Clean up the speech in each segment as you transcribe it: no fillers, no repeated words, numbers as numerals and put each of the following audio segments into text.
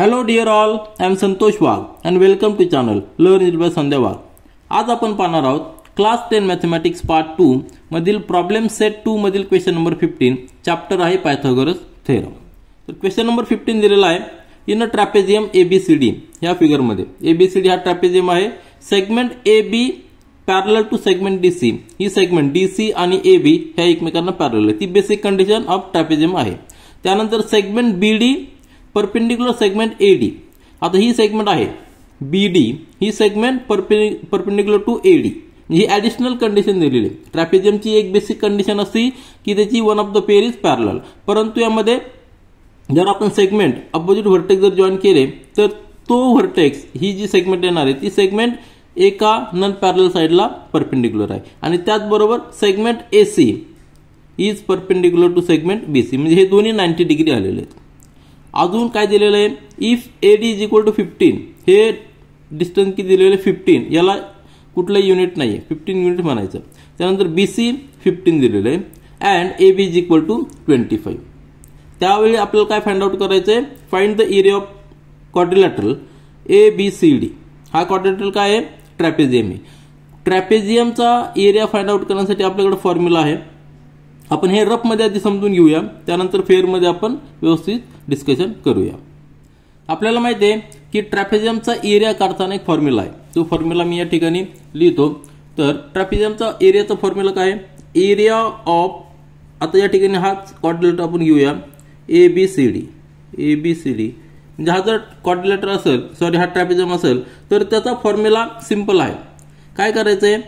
Hello dear all, I am Santosh Wagh and welcome to channel Learn It by Sandhya Wagh. आज आपण पाहणार आहोत class 10 mathematics part 2 मधील problem set 2 मधील question number 15 chapter आहे Pythagoras theorem. तर question number 15 दिलेला आहे इन अ ट्रॅपेझियम ABCD या फिगर मध्ये. ABCD हा ट्रॅपेझियम आहे. Segment AB parallel to segment DC. ही सेगमेंट DC आणि AB ह्या एकमेकांना पॅरलल आहे. ती बेसिक कंडिशन ऑफ ट्रॅपेझियम आहे. त्यानंतर segment BD perpendicular segment AD. आता ही सेगमेंट आहे BD, ही सेगमेंट परपेंडिक्युलर टू AD. ही ॲडिशनल कंडिशन दिलेली आहे. ट्रॅपेझियमची एक बेसिक कंडिशन असते की त्याची one of the pair is parallel. परंतु यामध्ये जर आपण सेगमेंट अपोजिट व्हर्टेक्स जर जॉईन केले तर तो व्हर्टेक्स ही जी सेगमेंट येणार आहे ती सेगमेंट एका नॉन पॅरलल साइडला परपेंडिक्युलर आहे. आणि त्याचबरोबर segment AC is perpendicular to segment BC. म्हणजे हे दोन्ही 90 डिग्री आलेले आहेत. अजून काय दिलेलं आहे, if AD is equal to 15. हे डिस्टन्स किती दिलेलं आहे 15. याला कुठलं युनिट नाही आहे, 15 युनिट म्हणायचं. त्यानंतर BC 15 दिलेलं आहे and AB is equal to 25. त्यावेळी आपल्याला काय फाइंड आउट करायचं आहे, find the area of quadrilateral ABCD. हा क्वाड्रिलॅटरल काय आहे, ट्रॅपेझियम आहे. ट्रॅपेझियमचा एरिया फाइंड आउट करण्यासाठी आपल्याकडे फॉर्म्युला आहे. आपण हे रफ मध्ये आधी समजून घेऊया, त्यानंतर फेअर मध्ये आपण व्यवस्थित डिस्कशन करूया. आपल्याला माहिती आहे की ट्रॅपेझियमचा एरिया काढताना एक फॉर्म्युला आहे. तो फॉर्म्युला मी या ठिकाणी लिहितो. तर ट्रॅपेझियमचा एरियाचा फॉर्म्युला काय आहे, एरिया ऑफ, आता या ठिकाणी हा क्वाड्रिलॅटर आपण घेऊया ABCD. म्हणजे हा जर क्वाड्रिलॅटर असेल, सॉरी हा ट्रॅपेझियम असेल तर त्याचा फॉर्म्युला सिंपल आहे. काय करायचंय,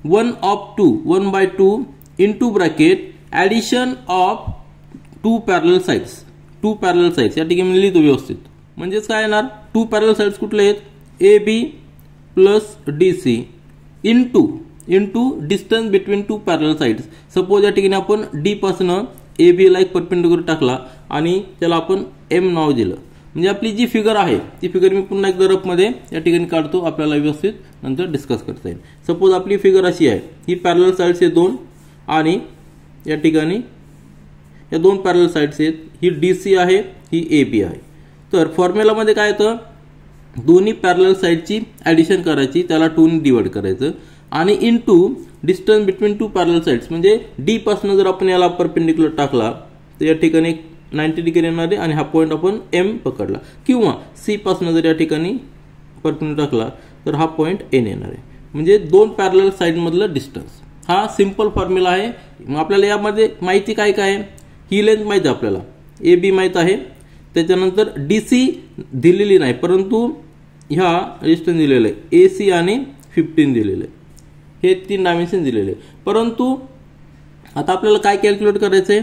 1/2 into bracket addition of two parallel sides. या ठिकाणी मी लिहितो व्यवस्थित. म्हणजेच काय येणार, टू पॅरलल साइड्स कुठले आहेत, AB plus DC into distance between two parallel sides. Suppose या ठिकाणी आपण D पासून AB ला एक परपेंडिक्युलर टाकला आणि त्याला आपण M नाव दिलं. म्हणजे आपली जी फिगर आहे ती फिगर मी पुन्हा एकदा रफ मध्ये या ठिकाणी काढतो, आपल्याला व्यवस्थित नंतर डिस्कस करता येईल. सपोज आपली फिगर अशी आहे, ही पॅरलल साइड्स हे दोन आणि या ठिकाणी या दोन पॅरलल साइड्स आहेत. ही DC आहे, ही AB आहे. तर फॉर्म्युलामध्ये काय येतं, दोन्ही पॅरलल साइडची ॲडिशन करायची, त्याला 2 ने डिवाइड करायचं आणि into distance between two parallel sides. म्हणजे D पासून जर आपण याला परपेंडिक्युलर टाकला तर या ठिकाणी 90 डिग्री येणार आहे आणि हा पॉईंट आपण M पकडला, किंवा C पासून जर या ठिकाणी परपेंडिक्युलर टाकला तर हा पॉईंट N येणार आहे. म्हणजे दोन पॅरलल साइड मधलं डिस्टन्स. हा सिंपल फॉर्म्युला आहे. मग आपल्याला यामध्ये माहिती काय काय आहे, ही लेंथ माहिती आहे आपल्याला, AB माहित आहे. त्याच्यानंतर DC दिलेली नाही, परंतु ह्या डिस्टन्स दिलेलं आहे AC आणि 15 दिलेलं आहे. हे 3 डायमेन्शन दिलेले आहे. परंतु आता आपल्याला काय कॅल्क्युलेट करायचं आहे,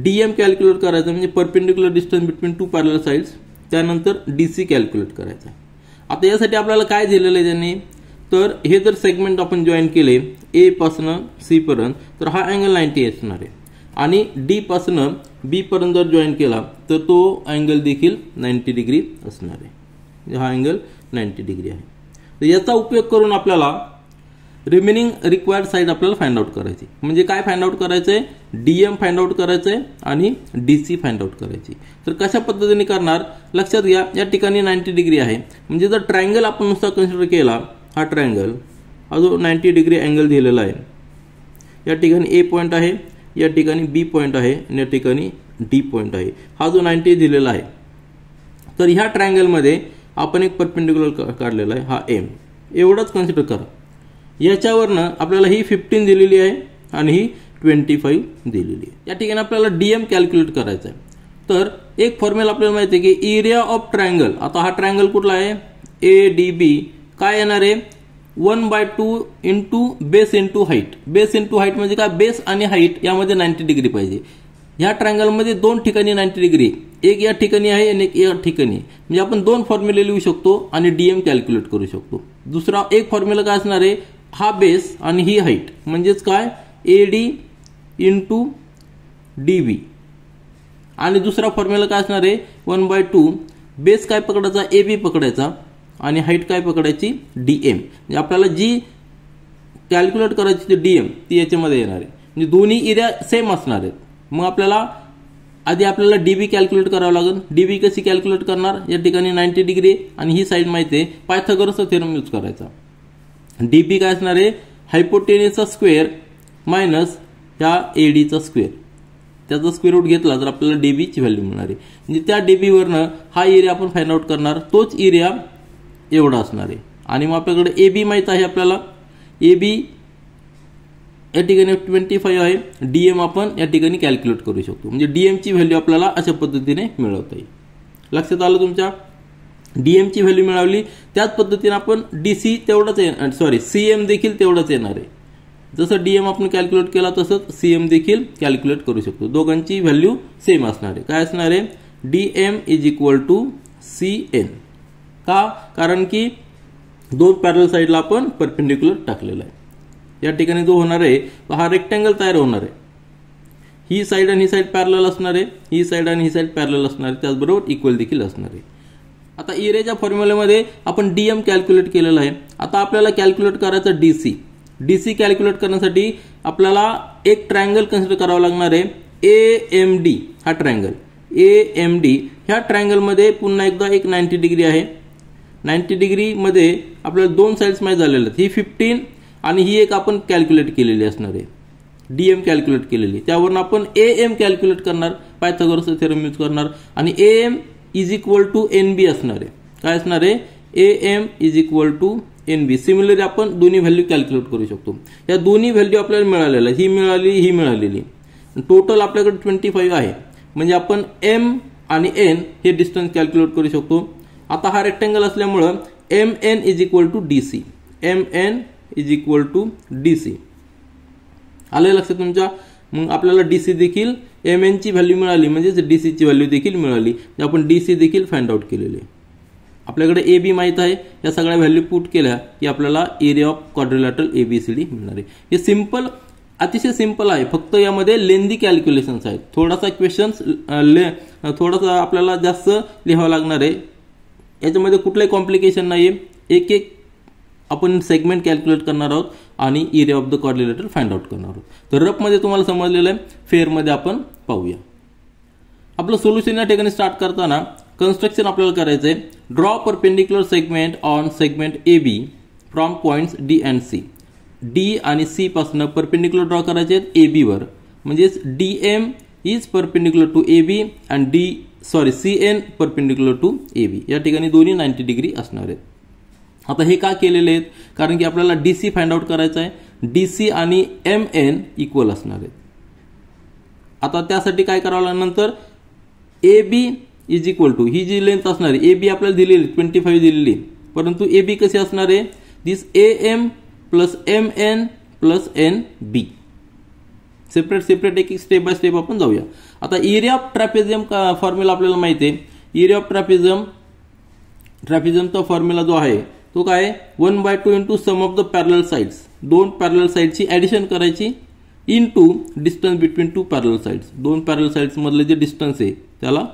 DM कॅल्क्युलेट करायचं, म्हणजे perpendicular distance between two parallel sides. त्यानंतर DC कॅल्क्युलेट करायचं. आता यासाठी आपल्याला काय दिलेलं आहे त्यांनी, तर हे जर सेगमेंट आपण जॉईन केले A पासून C पर्यंत तर हा अँगल 90 असणार आहे. आणि D पासून B पर्यंत जर जॉईन केला तर तो अँगल देखील 90 डिग्री असणार आहे. हा अँगल 90 डिग्री आहे. तर याचा उपयोग करून आपल्याला रिमेनिंग रिक्वायर्ड साइड आपल्याला फाइंड आउट करायची. म्हणजे काय फाइंड आउट करायचंय, DM फाइंड आउट करायचंय आणि DC फाइंड आउट करायची. तर कशा पद्धतीने करणार, लक्षात घ्या. या ठिकाणी 90 डिग्री आहे. म्हणजे जर ट्रायंगल आपण नुसता कन्सिडर केला, हा ट्रायंगल हा जो 90 डिग्री अँगल दिलेला आहे, या ठिकाणी A पॉईंट आहे, या ठिकाणी B पॉईंट आहे आणि या ठिकाणी D पॉईंट आहे. हा जो 90 दिलेला आहे, तर ह्या ट्रायंगलमध्ये आपण एक परपेंडिक्युलर काढलेला आहे, हा M. एवढंच कन्सिडर करा. याच्यावरनं आपल्याला ही 15 दिलेली आहे आणि ही 25 दिलेली आहे. या ठिकाणी आपल्याला DM कॅल्क्युलेट करायचं आहे. तर एक फॉर्म्युला आपल्याला माहिती आहे की एरिया ऑफ ट्रायंगल. आता हा ट्रायंगल कुठला आहे, ADB. काय येणार आहे, 1/2 into base into height. Base into height म्हणजे काय, बेस आणि हाईट यामध्ये 90 डिग्री पाहिजे. ह्या ट्रायंगलमध्ये दोन ठिकाणी 90 डिग्री, एक या ठिकाणी आहे आणि एक या ठिकाणी. म्हणजे आपण दोन फॉर्म्युले लिहू शकतो आणि DM कॅल्क्युलेट करू शकतो. दुसरा एक फॉर्म्युला काय असणार आहे, हा बेस आणि ही हाईट, म्हणजेच काय AD इंटू DB. आणि दुसरा फॉर्म्युला काय असणार आहे, 1/2 बेस काय पकडायचा, AB पकडायचा आणि हाईट काय पकडायची, DM. म्हणजे आपल्याला जी कॅल्क्युलेट करायची DM ती याच्यामध्ये येणार आहे. म्हणजे दोन्ही एरिया सेम असणार आहेत. मग आपल्याला आधी आपल्याला डीबी कॅल्क्युलेट करावं लागेल. डीबी कशी कॅल्क्युलेट करणार, या ठिकाणी 90 डिग्री आणि ही साईड माहिती आहे, पायथागोरसचा थेरम यूज करायचा. डीबी काय असणार आहे, हायपोटेनियसचा स्क्वेअर मायनस ह्या एडीचा स्क्वेअर, त्याचा स्क्वेअर रूट घेतला तर आपल्याला डीबीची व्हॅल्यू मिळणार आहे. म्हणजे त्या डीबीवरनं हा एरिया आपण फाइंड आउट करणार, तोच एरिया एवढा असणार आहे. आणि मग आपल्याकडे एबी माहीत आहे, आपल्याला एबी या ठिकाणी 25 आहे. डीएम आपण या ठिकाणी कॅल्क्युलेट करू शकतो. म्हणजे डीएमची व्हॅल्यू आपल्याला अशा पद्धतीने मिळवता येईल. लक्षात आलं तुमच्या, डीएमची व्हॅल्यू मिळवली त्याच पद्धतीने आपण डीसी तेवढंच सीएम देखील तेवढंच येणार आहे. जसं डीएम आपण कॅल्क्युलेट केला तसंच सीएम देखील कॅल्क्युलेट करू शकतो. दोघांची व्हॅल्यू सेम असणार आहे. काय असणार आहे, DM is equal to CN. का, कारण की दोन पॅरल साईडला आपण परपेंडिक्युलर टाकलेला आहे. या ठिकाणी जो होणार आहे हा रेक्टँगल तयार होणार आहे. ही साईड आणि ही साईड पॅरलल असणार आहे, ही साईड आणि ही साईड पॅरलल असणार आहे, त्याचबरोबर इक्वल देखील असणार आहे. आता एरियाच्या फॉर्म्युल्यामध्ये आपण डीएम कॅल्क्युलेट केलेला आहे. आता आपल्याला कॅल्क्युलेट करायचं डीसी. डीसी कॅल्क्युलेट करण्यासाठी आपल्याला एक ट्रायंगल कन्सिडर करावं लागणार आहे, एएमडी. हा ट्रायंगल एएमडी, ह्या ट्रायंगलमध्ये पुन्हा एकदा एक 90 डिग्री आहे. 90 डिग्रीमध्ये आपल्याला दोन साईड्स माहीत झालेल्या आहेत, ही 15 आणि ही एक आपण कॅल्क्युलेट केलेली असणार आहे, डीएम कॅल्क्युलेट केलेली. त्यावरून आपण एएम कॅल्क्युलेट करणार, पायथागोरसचा थेरम यूज करणार आणि AM is equal to NB असणार आहे. काय असणार आहे, AM is equal to NB. Similarly आपण दोन्ही व्हॅल्यू कॅल्क्युलेट करू शकतो. या दोन्ही व्हॅल्यू आपल्याला मिळालेल्या, ही मिळाली, ही मिळालेली. टोटल आपल्याकडे 25 आहे. म्हणजे आपण एम आणि एन हे डिस्टन्स कॅल्क्युलेट करू शकतो. आता हा रेक्टँगल असल्यामुळं M N is equal to DC, M N is equal to DC. आलं लक्षात तुमच्या. मग आपल्याला डीसी देखील एम एन ची व्हॅल्यू मिळाली, म्हणजेच डीसीची व्हॅल्यू देखील मिळाली. आपण डीसी देखील फाइंड आउट केलेली. आपल्याकडे ए बी माहीत आहे, या सगळ्या व्हॅल्यू पुट केल्या की आपल्याला एरिया ऑफ क्वाड्रिलॅटरल एबीसीडी मिळणार आहे. हे सिंपल, अतिशय सिंपल आहे. फक्त यामध्ये लेंदी कॅल्क्युलेशन्स आहेत. थोडासा क्वेश्चन्स थोडासा आपल्याला जास्त लिहावं लागणार आहे. याच्यामध्ये कुठलंही कॉम्प्लिकेशन नाही आहे. एक एक आपण सेगमेंट कॅल्क्युलेट करणार आहोत आणि area of the quadrilateral find out करणार आहोत. तर रफमध्ये तुम्हाला समजलेलं आहे, फेअरमध्ये आपण पाहूया. आपलं सोल्युशन या ठिकाणी स्टार्ट करताना कन्स्ट्रक्शन आपल्याला करायचं आहे. Draw perpendicular segment on segment A B from points D and C. D आणि सी पासून परपेंडिक्युलर ड्रॉ करायचे आहेत ए बी वर. म्हणजेच DM is perpendicular to A B and CN perpendicular to A B. या ठिकाणी दोन्ही 90 डिग्री असणार आहेत. आता हे का केलेले आहेत, कारण की आपल्याला डीसी फाइंड आउट करायचं आहे. डीसी आणि एम एन इक्वल असणार आहेत. आता त्यासाठी काय करावं लागणार, नंतर A B is equal to, ही जी लेंथ असणार आहे ए बी आपल्याला दिलेली 25 दिलेली, परंतु ए बी कशी असणार आहे, this A M plus M N plus N B. Separate separate एक स्टेप बाय स्टेप आपण जाऊया. आता एरिया ऑफ ट्रॅपेझियम फॉर्म्युला आपल्याला माहिती आहे. एरिया ऑफ ट्रॅपेझियमचा फॉर्म्युला जो आहे तो काय, 1/2 into sum of the parallel sides. दोन पॅरलल साइडची ऍडिशन करायची into distance between two parallel sides. दोन पॅरलल साइड्स मधले जे डिस्टन्स आहे त्याला,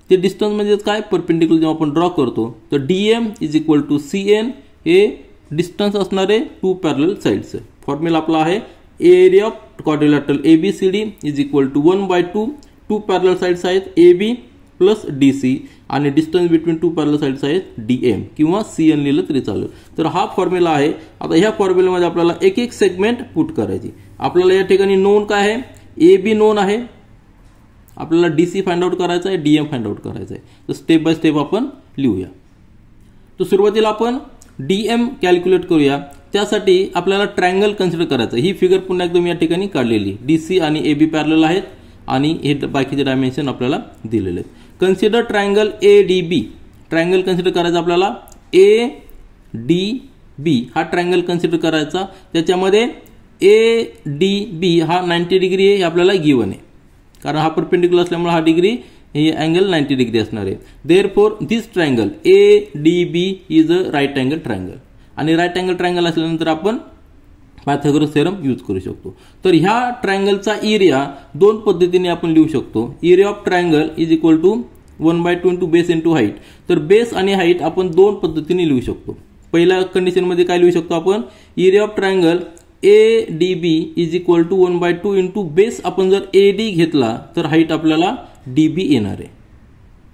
ते डिस्टन्स म्हणजे काय, परपेंडिक्युलर जेव्हा आपण ड्रॉ करतो तर DM is equal to CN हे डिस्टन्स असणारे टू पॅरलल साइड्स. फॉर्म्युला आपला आहे area of quadrilateral ABCD is equal to 1/2 two parallel sides आहेत ए बी प्लस डीसी आणि distance between two parallel sides आहेत डीएम किंवा सीएन लिहिलं तरी चालेल. तर हा फॉर्म्युला आहे. आता ह्या फॉर्म्युल्यामध्ये आपल्याला एक एक सेगमेंट पुट करायची. आपल्याला या ठिकाणी नोन काय आहे, ए बी नोन आहे. आपल्याला डीसी फाइंड आउट करायचा आहे, डीएम फाइंड आउट करायचा आहे. तर स्टेप बाय स्टेप आपण लिहूया. तर सुरुवातीला आपण डीएम कॅल्क्युलेट करूया. त्यासाठी आपल्याला ट्रायंगल कन्सिडर करायचं. ही फिगर पुन्हा एकदम या ठिकाणी काढलेली, डीसी आणि ए बी पॅरलल आहेत आणि हे बाकीचे डायमेन्शन आपल्याला दिलेले आहेत. Consider triangle A D B. Triangle consider करायचा आपल्याला ए डी बी हा ट्रायंगल कन्सिडर करायचा. त्याच्यामध्ये ए डी बी हा 90 डिग्री आहे, हे आपल्याला गिवन आहे कारण हा परपेंडिक्युलर असल्यामुळे हा डिग्री हे अँगल 90 डिग्री असणार आहे. Therefore this triangle A D B is a right angle triangle. आणि राईट अँगल ट्रायंगल असल्यानंतर आपण पायथागोरस थेरम यूज करू शकतो. तर ह्या ट्रायंगलचा एरिया दोन पद्धतीने आपण लिहू शकतो. Area of triangle is equal to 1/2 into base into height. तर बेस आणि हाईट आपण दोन पद्धतीने लिहू शकतो. पहिल्या कंडिशनमध्ये काय लिहू शकतो आपण, area of triangle A D B is equal to 1/2 into base. आपण जर ए डी घेतला तर हाईट आपल्याला DB येणार आहे.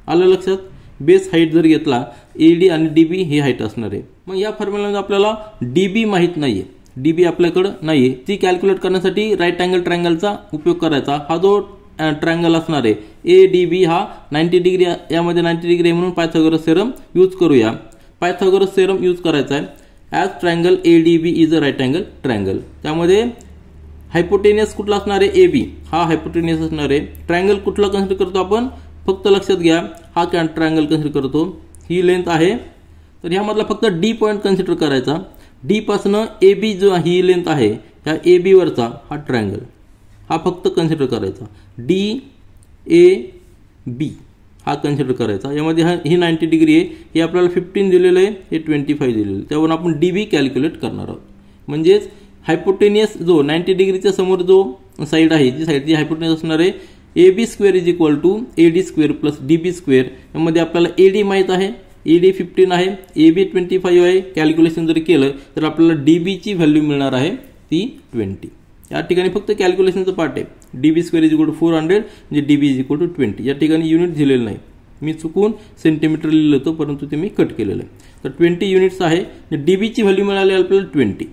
आलं लक्षात? बेस हाईट जर घेतला AD आणि DB ही हाईट असणार आहे. मग या फॉर्म्युलामध्ये आपल्याला DB माहीत नाहीये, DB आपल्याकडे नाहीये, ती कॅल्क्युलेट करण्यासाठी राईट अँगल ट्रायंगलचा उपयोग करायचा. हा जो ट्रायंगल असणार आहे ADB हा 90 डिग्री, यामध्ये 90 डिग्री म्हणून पायथागोरस थेरम यूज करूया. पायथागोरस थेरम यूज करायचा आहे. As triangle ADB is a right angle triangle. त्यामध्ये हायपोटेनियस कुठला असणार आहे? AB हा हायपोटेनियस असणार आहे. ट्रायंगल कुठला कन्सिडर करतो आपण? फक्त लक्षात घ्या, हा ट्रायंगल कन्सिडर करतो. ही लेंथ आहे, तर ह्यामधला फक्त D पॉईंट कन्सिडर करायचा. D पासून AB जो ही लेंथ आहे, ह्या AB वरचा हा ट्रायंगल हा फक्त कन्सिडर करायचा. DAB हा कन्सिडर करायचा. यामध्ये ही 90 डिग्री आहे, हे आपल्याला 15 दिलेलं आहे, हे 25 दिलेलं आहे. त्यावरून आपण DB कॅल्क्युलेट करणार आहोत. म्हणजेच हायपोटेनियस जो 90 डिग्रीच्या समोर जो साईड आहे, जी साईड जी हायपोटेनियस असणार आहे, AB square is equal to AD square plus DB square. यामध्ये आपल्याला AD माहीत आहे, AD 15 आहे, AB 25 आहे. कॅल्क्युलेशन जर केलं तर आपल्याला DB ची व्हॅल्यू मिळणार आहे ती 20. या ठिकाणी फक्त कॅल्क्युलेशनचं पार्ट आहे. DB square is equal to 400 म्हणजे DB इज इक्वल टू 20. या ठिकाणी युनिट दिलेलं नाही, मी चुकून सेंटीमीटर लिहिलं होतं, परंतु ते मी कट केलेलं आहे. तर 20 युनिट्स आहे. DB ची व्हॅल्यू मिळाली आपल्याला 20.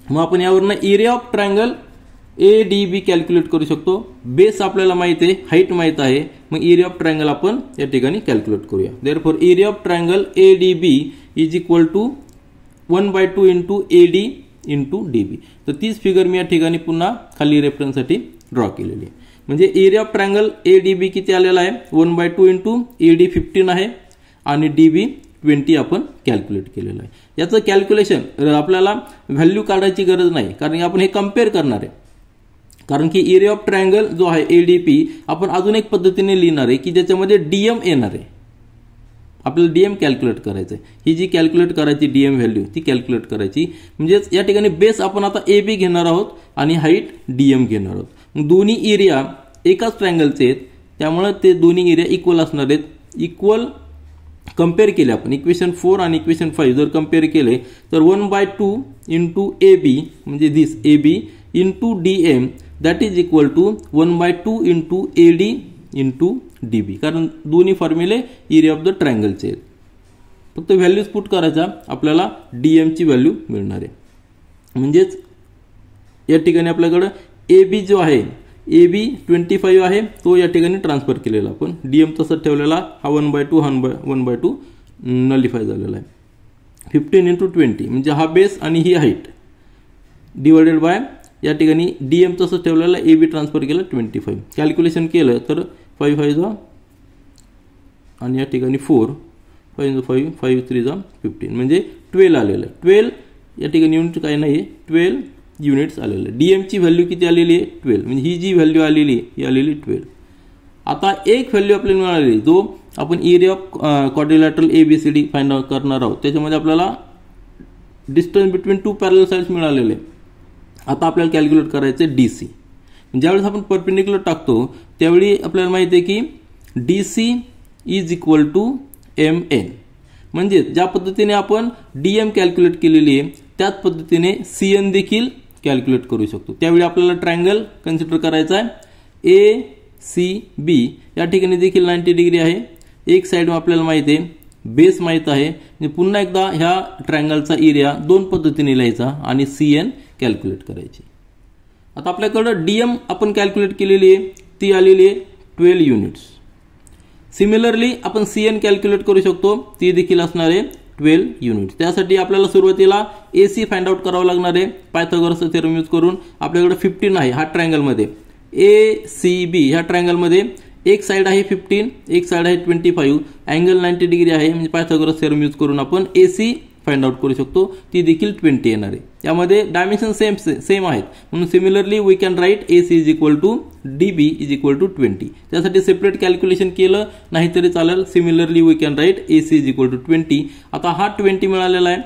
मग आपण यावरनं area of triangle ADB calculate करू शकतो. बेस आपल्याला माहिती आहे, हाईट माहित आहे, मग एरिया ऑफ ट्रायंगल आपण या ठिकाणी कॅल्क्युलेट करूया. Therefore area of triangle ADB is equal to 1/2 into AD into DB. तर तीच फिगर मी या ठिकाणी पुन्हा खाली रेफरन्ससाठी ड्रॉ केलेली आहे. म्हणजे एरिया ऑफ ट्रायंगल ADB किती आलेला आहे? 1/2 इंटू AD 15 आहे आणि DB 20 आपण कॅल्क्युलेट केलेलं आहे. याचं कॅल्क्युलेशन आपल्याला व्हॅल्यू काढायची गरज नाही, कारण आपण हे कम्पेअर करणार आहे. कारण की एरिया ऑफ ट्रायंगल जो आहे ADP आपण अजून एक पद्धतीने लिहिणार आहे की ज्याच्यामध्ये DM येणार आहे. आपल्याला DM कॅल्क्युलेट करायचं आहे. ही जी कॅल्क्युलेट करायची DM व्हॅल्यू ती कॅल्क्युलेट करायची. म्हणजेच या ठिकाणी बेस आपण आता AB घेणार आहोत आणि हाईट DM घेणार आहोत. मग दोन्ही एरिया एकाच ट्रायंगलचे आहेत, त्यामुळे ते दोन्ही एरिया इक्वल असणार आहेत. इक्वल कम्पेअर केले आपण इक्वेशन 4 आणि इक्वेशन 5 जर कम्पेअर केले तर 1/2 इंटू AB म्हणजे this AB into DM that is equal to 1/2 into AD into DB. कारण दोन्ही फॉर्म्युले एरिया ऑफ द ट्रायंगलचे आहेत. फक्त व्हॅल्यूज पुट करायचा, आपल्याला DM ची व्हॅल्यू मिळणार आहे. म्हणजेच या ठिकाणी आपल्याकडे AB जो आहे AB 25 आहे, तो या ठिकाणी ट्रान्सफर केलेला आपण. DM तसंच ठेवलेला, हा 1/2 1/2 नलिफाय झालेला आहे. 15 इंटू 20 म्हणजे हा बेस आणि ही हाईट डिवायडेड बाय या ठिकाणी DM तसंच ठेवलेला, AB ट्रान्सफर केलं 25. कॅल्क्युलेशन केलं तर 5 5 जा आणि या ठिकाणी 4 5 5 5 3 जा 15 म्हणजे 12 आलेलं आहे. 12 या ठिकाणी युनिट काही नाही आहे, 12 युनिट्स आलेलं आहे. DM ची व्हॅल्यू किती आलेली आहे? 12. म्हणजे ही जी व्हॅल्यू आलेली आहे ही आलेली 12. आता एक व्हॅल्यू आपल्याला मिळालेली जो आपण area of quadrilateral ABCD find out करणार आहोत. त्याच्यामध्ये आपल्याला distance between two parallel sides मिळालेले. आता आपल्याला कॅल्क्युलेट करायचं आहे DC. ज्यावेळेस आपण परपेंडिक्युलर टाकतो त्यावेळी आपल्याला माहिती आहे की DC is equal to MN. म्हणजे ज्या पद्धतीने आपण DM कॅल्क्युलेट केलेली आहे त्याच पद्धतीने CN देखील कॅल्क्युलेट करू शकतो. त्यावेळी आपल्याला ट्रायंगल कन्सिडर करायचा आहे ACB. या ठिकाणी देखील 90 डिग्री आहे. एक साइड आपल्याला माहिती आहे, बेस माहित आहे. पुन्हा एकदा ह्या ट्रायंगलचा एरिया दोन पद्धतीने लिहायचा आणि CN कॅल्क्युलेट करायची. आता आपल्याकडे DM आपण कॅल्क्युलेट केलेली आहे, ती आलेली आहे 12 युनिट्स. सिमिलरली आपण CN कॅल्क्युलेट करू शकतो, ती देखील असणार आहे 12 युनिट्स. त्यासाठी आपल्याला सुरुवातीला AC फाइंड आउट करावं लागणार आहे. पायथागोरसचा थेरम यूज करून आपल्याकडे 15 आहे हा ट्रायंगलमध्ये. ACB ह्या ट्रायंगलमध्ये एक साइड आहे 15, एक साइड आहे 25, अँगल 90 डिग्री आहे. म्हणजे पायथागोरस थेरम यूज करून आपण AC फाइंड आउट करू शकतो, ती देखील 20 येणार आहे. यामध्ये डायमेन्शन सेम आहेत, म्हणून similarly we can write AC is equal to DB is equal to 20. त्यासाठी सेपरेट कॅल्क्युलेशन केलं नाही तरी चालेल. Similarly we can write AC is equal to 20. आता हा 20 मिळालेला आहे.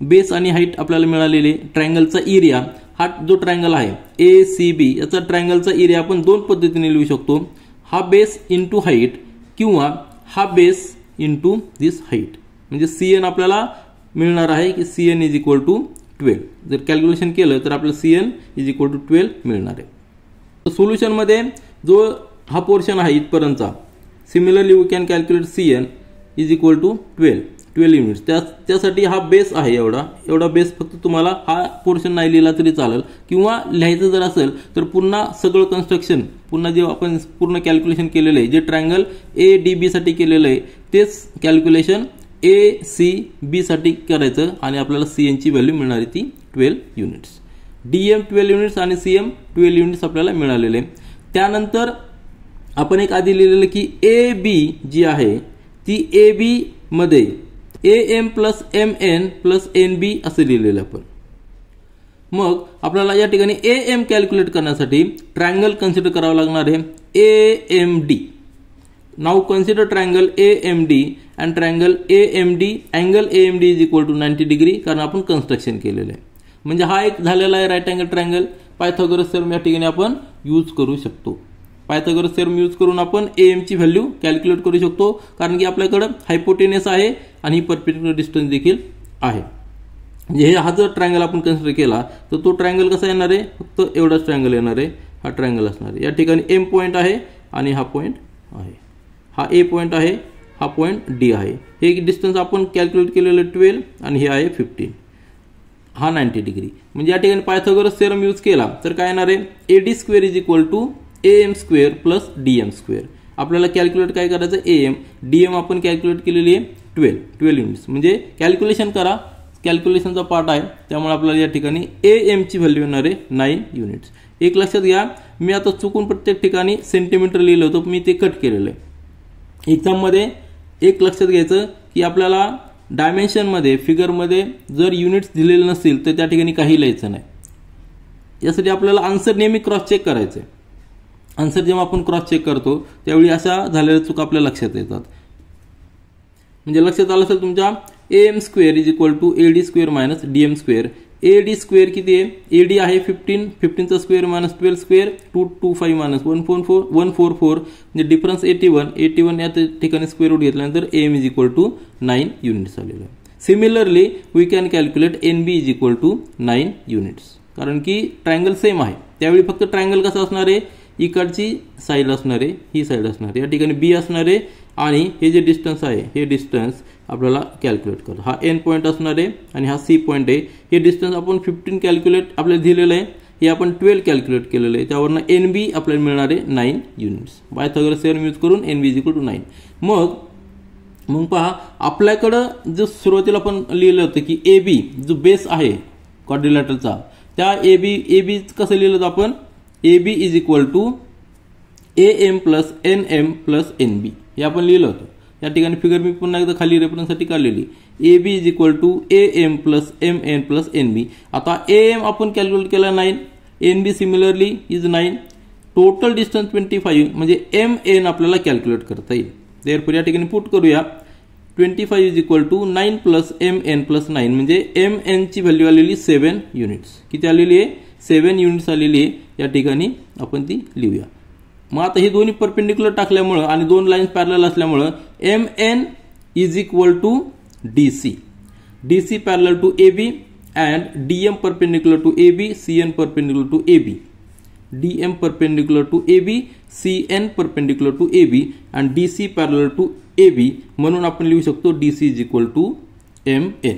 बेस आणि हाईट आपल्याला मिळालेली. ट्रायंगलचा एरिया हा जो ट्रायंगल आहे ACB याचा ट्रायंगलचा एरिया आपण दोन पद्धतीने लिहू शकतो. हा बेस इंटू हाईट किंवा हा बेस इंटू दिस हाईट. म्हणजे CN आपल्याला मिळणार आहे की CN इज इक्वल टू 12. जर कॅल्क्युलेशन केलं तर आपल्याला CN इज इक्वल टू 12 मिळणार आहे. सोल्युशनमध्ये जो हा पोर्शन आहे इथपर्यंतचा. Similarly we can calculate CN is equal to 12 units. त्यासाठी हा बेस आहे, एवढा बेस फक्त तुम्हाला हा पोर्शन नाही लिहिला तरी चालेल, किंवा लिहायचं जर असेल तर पुन्हा सगळं कन्स्ट्रक्शन पुन्हा जे आपण पूर्ण कॅल्क्युलेशन केलेलं आहे, जे ट्रायंगल ADB साठी केलेलं आहे तेच कॅल्क्युलेशन ACB साठी करायचं आणि आपल्याला CN ची व्हॅल्यू मिळणारी ती 12 युनिट्स. DM 12 युनिट्स आणि CM 12 युनिट्स आपल्याला मिळालेले. त्यानंतर आपण एक आधी लिहिलेलं की AB जी आहे ती AB मध्ये AM plus MN plus NB असं लिहिलेलं आपण. मग आपल्याला या ठिकाणी AM कॅल्क्युलेट करण्यासाठी ट्रायंगल कन्सिडर करावं लागणार आहे AMD. Now consider triangle AMD and triangle AMD. Angle AMD is equal to 90 degree, कारण आपण कन्स्ट्रक्शन केलेलं आहे. म्हणजे हा एक झालेला आहे right angle triangle. Pythagoras theorem या ठिकाणी आपण यूज करू शकतो. पायथागोरस थेरम यूज करून आपण AM ची व्हॅल्यू कॅल्क्युलेट करू शकतो, कारण की आपल्याकडे हायपोटेनस आहे आणि परपेंडिक्युलर डिस्टन्स देखील आहे. म्हणजे हा जर ट्रायंगल आपण कन्सिडर केला तर तो ट्रायंगल कसा येणार आहे, फक्त एवढाच ट्रायंगल येणार आहे. हा ट्रायंगल असणार आहे. या ठिकाणी M पॉईंट आहे आणि हा पॉईंट आहे. हा A पॉईंट आहे, हा पॉईंट D आहे. हे डिस्टन्स आपण कॅल्क्युलेट केलेलं 12 आणि हे आहे 15. हा 90 डिग्री. म्हणजे या ठिकाणी पायथागोरस थेरम यूज केला तर काय येणार आहे, AD square is equal to AM square plus DM square. आपल्याला कॅल्क्युलेट काय करायचं, AM. DM आपण कॅल्क्युलेट केलेली आहे 12 युनिट्स. म्हणजे कॅल्क्युलेशन करा, कॅल्क्युलेशनचा पार्ट आहे, त्यामुळे आपल्याला या ठिकाणी AM ची व्हॅल्यू येणार आहे 9 युनिट्स. एक लक्षात घ्या, मी आता चुकून प्रत्येक ठिकाणी सेंटीमीटर लिहिलं होतं, मी ते कट केलेलं आहे. एक्झाममध्ये एक लक्षात घ्यायचं की आपल्याला डायमेन्शनमध्ये फिगरमध्ये जर युनिट्स दिलेले नसतील तर त्या ठिकाणी काही लिहायचं नाही. यासाठी आपल्याला आन्सर नेहमी क्रॉस चेक करायचं आहे. आन्सर जेव्हा आपण क्रॉस चेक करतो त्यावेळी अशा झालेल्या चुका आपल्या लक्षात येतात. म्हणजे लक्षात आलं असेल तुमच्या AM square is equal to AD square minus DM square. AD square किती आहे, AD आहे 15चा स्क्वेअर मायनस 12 स्क्वेअर 225 मायनस 144 म्हणजे डिफरन्स 81 या ठिकाणी स्क्वेअर रूट घेतल्यानंतर AM is equal to 9 units आलेलं आहे. Similarly we can calculate NB is equal to 9 units, कारण की ट्रायंगल सेम आहे. त्यावेळी फक्त ट्रायंगल कसं असणार आहे, इकडची साईड असणार आहे, ही साईड असणार आहे, या ठिकाणी B असणार आहे आणि हे जे डिस्टन्स आहे हे डिस्टन्स आपल्याला कॅल्क्युलेट करा. हा N पॉईंट असणार आहे आणि हा C पॉईंट आहे. हे डिस्टन्स आपण 15 कॅल्क्युलेट आपल्याला दिलेलं आहे, हे आपण 12 कॅल्क्युलेट केलेलं आहे. त्यावरनं NB आपल्याला मिळणार आहे 9 युनिट्स. पायथागोरस थेरम यूज करून NB इज इक्वल टू 9. मग पहा, आपल्याकडं जो सुरुवातीला आपण लिहिलं होतं की AB जो बेस आहे क्वाड्रिलॅटरलचा, त्या AB कसं लिहिलं होतं आपण, AB is equal to AM plus NM plus NB हे आपण लिहिलं होतं. या ठिकाणी फिगर मी पुन्हा एकदा खाली रेफरन्ससाठी काढलेली. AB is equal to AM plus MN plus NB. आता AM आपण कॅल्क्युलेट केला 9, NB similarly is 9. Total distance 25 म्हणजे MN आपल्याला कॅल्क्युलेट करता येईल. देअरफॉर या ठिकाणी पुट करूया 25 is equal to 9 plus MN plus 9 म्हणजे MN ची व्हॅल्यू आलेली 7 युनिट्स. किती आलेली आहे, 7 युनिट्स आलेली आहे. या ठिकाणी आपण ती लिहूया. मग आता हे दोन्ही परपेंडिक्युलर टाकल्यामुळं आणि दोन लाईन्स पॅरलल असल्यामुळं MN is equal to DC parallel to AB and DM perpendicular to AB, CN perpendicular to AB. DM perpendicular to AB, CN perpendicular to AB and DC parallel to AB. म्हणून आपण लिहू शकतो DC is equal to MN.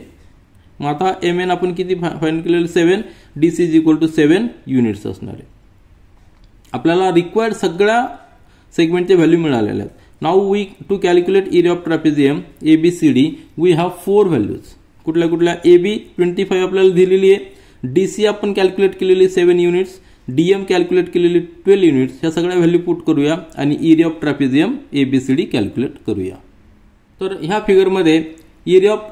मग आता MN आपण किती find केलेलं 7, DC is equal to 7 units असणार आहे. आपल्याला रिक्वायर्ड सगळ्या सेगमेंटचे व्हॅल्यू मिळालेल्या आहेत. Now we to calculate area of trapezium ABCD we have 4 values. कुठल्या AB 25 आपल्याला दिलेली आहे, DC आपण कॅल्क्युलेट केलेली 7 युनिट्स, DM कॅल्क्युलेट केलेली 12 युनिट्स. ह्या सगळ्या व्हॅल्यू पुट करूया आणि area of trapezium ABCD calculate करूया. तर ह्या फिगरमध्ये एरिया ऑफ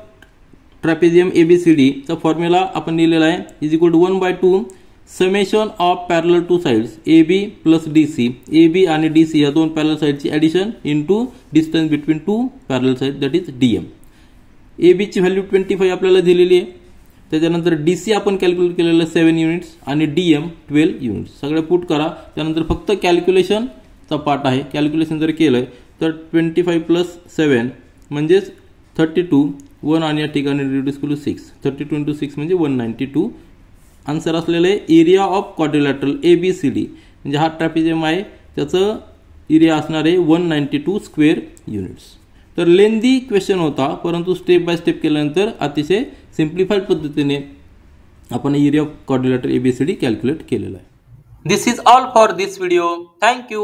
ट्रॅपेझियम ABCD चा फॉर्म्युला आपण लिहिलेला आहे is equal to 1/2 summation of parallel two sides AB plus DC. AB आणि DC या दोन पॅरलल साइडची addition into distance between two parallel side that is DM. AB ची व्हॅल्यू 25 आपल्याला दिलेली आहे. त्याच्यानंतर DC आपण कॅल्क्युलेट केलेलं 7 युनिट्स आणि DM 12 युनिट्स. सगळे पुट करा. त्यानंतर फक्त कॅल्क्युलेशनचा पार्ट आहे. कॅल्क्युलेशन जर केलं तर 25 प्लस 7 म्हणजेच 32, 1 आणि या ठिकाणी रिड्यूस करू 6. 32 इंटू 6 म्हणजे 192. आन्सर असलेलं आहे एरिया ऑफ क्वाड्रिलॅटरल ABCD. म्हणजे हा ट्रॅपेझियम आहे, त्याचं एरिया असणार आहे 192 स्क्वेअर युनिट्स. तर लेंदी क्वेश्चन होता, परंतु स्टेप बाय स्टेप केल्यानंतर अतिशय सिम्प्लिफाईड पद्धतीने आपण area of quadrilateral ABCD calculate केलेला आहे. This is all for this video. Thank you.